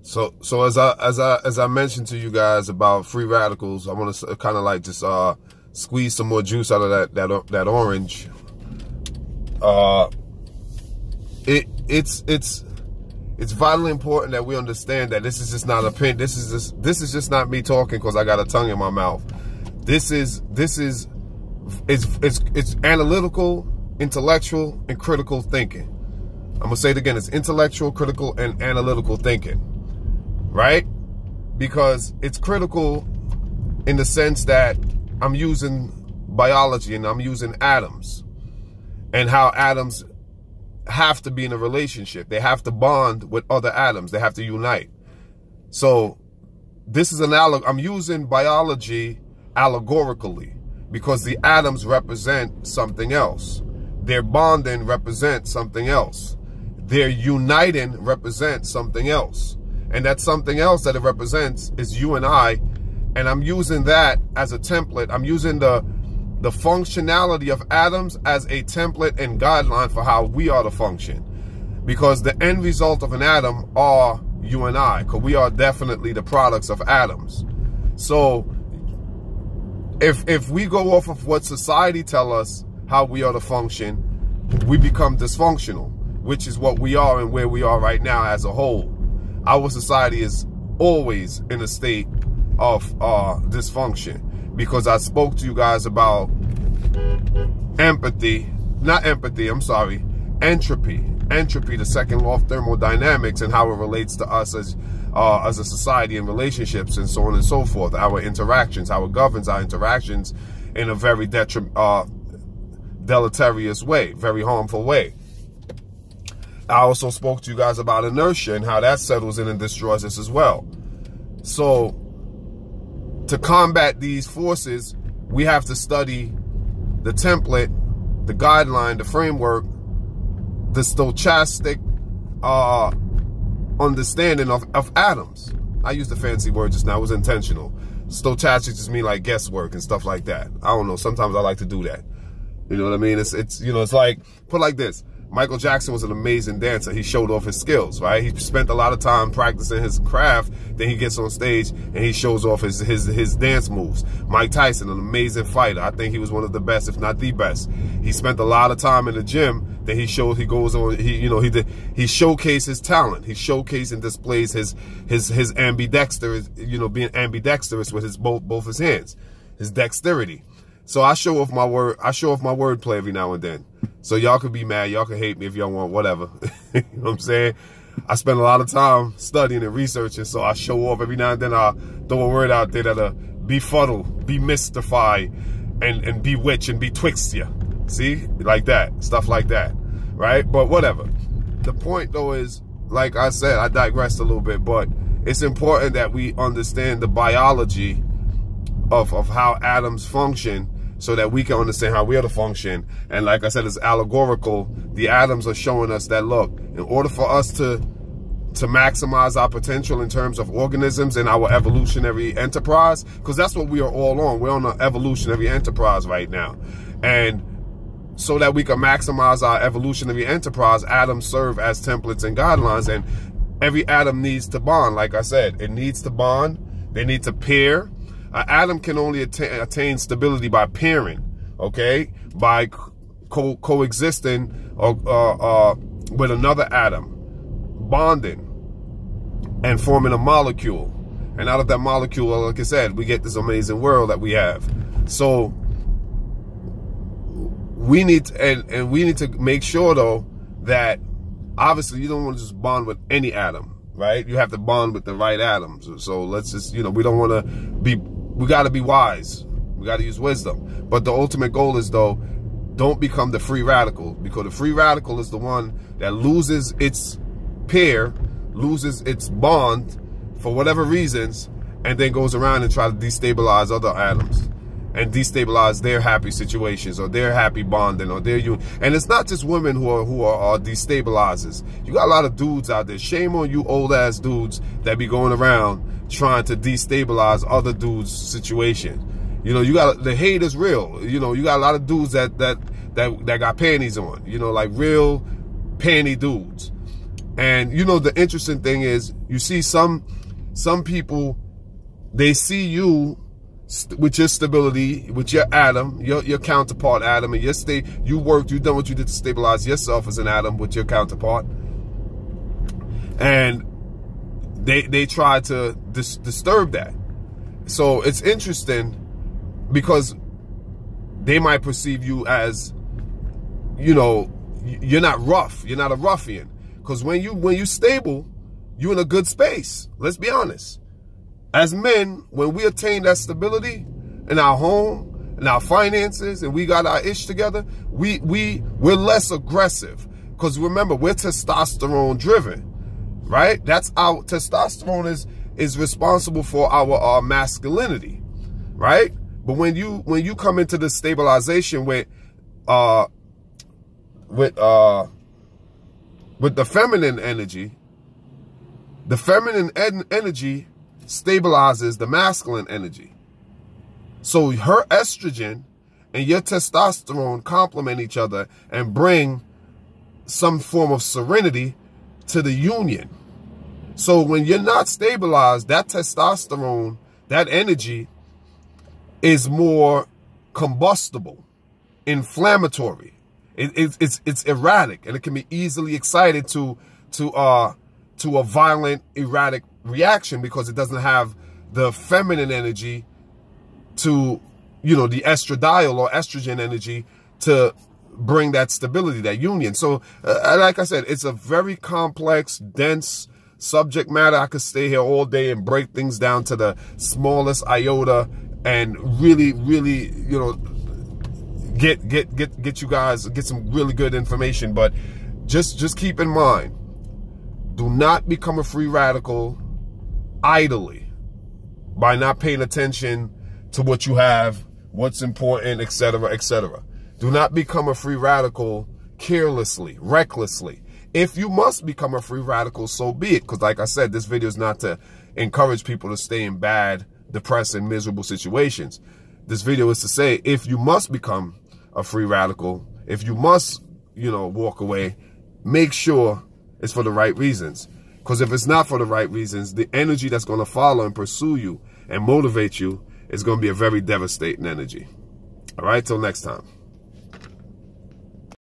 So as I mentioned to you guys about free radicals, I want to kind of like just squeeze some more juice out of that orange. It's vitally important that we understand that this is just not a opinion. This is just not me talking because I got a tongue in my mouth. It's analytical, intellectual, and critical thinking. I'm gonna say it again. It's intellectual, critical, and analytical thinking, right? Because it's critical in the sense that I'm using biology and I'm using atoms and how atoms have to be in a relationship. They have to bond with other atoms. They have to unite. So this is I'm using biology allegorically because the atoms represent something else. Their bonding represents something else. Their uniting represents something else. And that something else that it represents is you and I. And I'm using that as a template. I'm using the functionality of atoms as a template and guideline for how we are to function. Because the end result of an atom are you and I. Because we are definitely the products of atoms. So if we go off of what society tell us how we are to function, we become dysfunctional, which is what we are and where we are right now as a whole. Our society is always in a state of dysfunction, because I spoke to you guys about entropy, the second law of thermodynamics, and how it relates to us as a society and relationships and so on and so forth, our interactions, how it governs our interactions in a very deleterious way, very harmful way. I also spoke to you guys about inertia and how that settles in and destroys us as well. So to combat these forces, we have to study the template, the guideline, the framework, the stochastic understanding of atoms. I used a fancy word just now. It was intentional. Stochastic just mean like guesswork and stuff like that. I don't know. Sometimes I like to do that. You know what I mean? It's you know, it's like, put like this. Michael Jackson was an amazing dancer. He showed off his skills, right? He spent a lot of time practicing his craft. Then he gets on stage and he shows off his dance moves. Mike Tyson, an amazing fighter. I think he was one of the best, if not the best. He spent a lot of time in the gym. Then he showcased his talent. He showcased and displays his ambidextrous, being ambidextrous with both his hands, his dexterity. So I show off my wordplay every now and then. So y'all could be mad, y'all can hate me if y'all want, whatever. You know what I'm saying? I spend a lot of time studying and researching, so I show off every now and then. I throw a word out there that'll befuddle, bemystify, and bewitch and betwixt you. See? Like that. Stuff like that. Right? But whatever. The point though is, like I said, I digressed a little bit, but it's important that we understand the biology of how atoms function, so that we can understand how we are to function. And like I said, it's allegorical. The atoms are showing us that, look, in order for us to maximize our potential in terms of organisms in our evolutionary enterprise, because that's what we are all on. We're on an evolutionary enterprise right now. And so that we can maximize our evolutionary enterprise, atoms serve as templates and guidelines. And every atom needs to bond. Like I said, it needs to bond. They need to pair. An atom can only attain stability by pairing, okay? By coexisting with another atom, bonding, and forming a molecule. And out of that molecule, like I said, we get this amazing world that we have. So we need to, we need to make sure though that obviously you don't want to just bond with any atom, right? You have to bond with the right atoms. So let's just, we don't want to be. We got to be wise. We got to use wisdom. But the ultimate goal is, though, don't become the free radical, because the free radical is the one that loses its pair, loses its bond for whatever reasons, and then goes around and try to destabilize other atoms and destabilize their happy situations or their happy bonding or their union. And it's not just women who are destabilizers. You got a lot of dudes out there. Shame on you old ass dudes that be going around trying to destabilize other dudes' situation. You got, the hate is real. You got a lot of dudes that got panties on, like real panty dudes. And you know, the interesting thing is, you see some people, they see you with your stability, with your atom, your counterpart atom, and you worked, you done what you did to stabilize yourself as an atom with your counterpart, and they try to disturb that. So it's interesting because they might perceive you as, you know, you're not rough, you're not a ruffian. Because when you stable, you're in a good space. Let's be honest. As men, when we attain that stability in our home, in our finances, and we got our ish together, we're less aggressive. Because remember, we're testosterone driven, right? That's our testosterone is responsible for our masculinity, right? But when you come into the stabilization with the feminine energy, the feminine energy stabilizes the masculine energy. So her estrogen and your testosterone complement each other and bring some form of serenity to the union. So when you're not stabilized, that testosterone, that energy is more combustible, inflammatory. It's erratic, and it can be easily excited to a violent, erratic reaction because it doesn't have the feminine energy to, you know, the estradiol or estrogen energy to bring that stability, that union. So like I said, it's a very complex, dense subject matter. I could stay here all day and break things down to the smallest iota and really, you know, get you guys, get some really good information. But just keep in mind, do not become a free radical idly by not paying attention to what you have, what's important, etc., etc. Do not become a free radical carelessly, recklessly. If you must become a free radical, so be it. Because like I said, this video is not to encourage people to stay in bad, depressing, miserable situations. This video is to say, if you must become a free radical, if you must, you know, walk away, make sure it's for the right reasons. Because if it's not for the right reasons, the energy that's going to follow and pursue you and motivate you is going to be a very devastating energy. All right, till next time.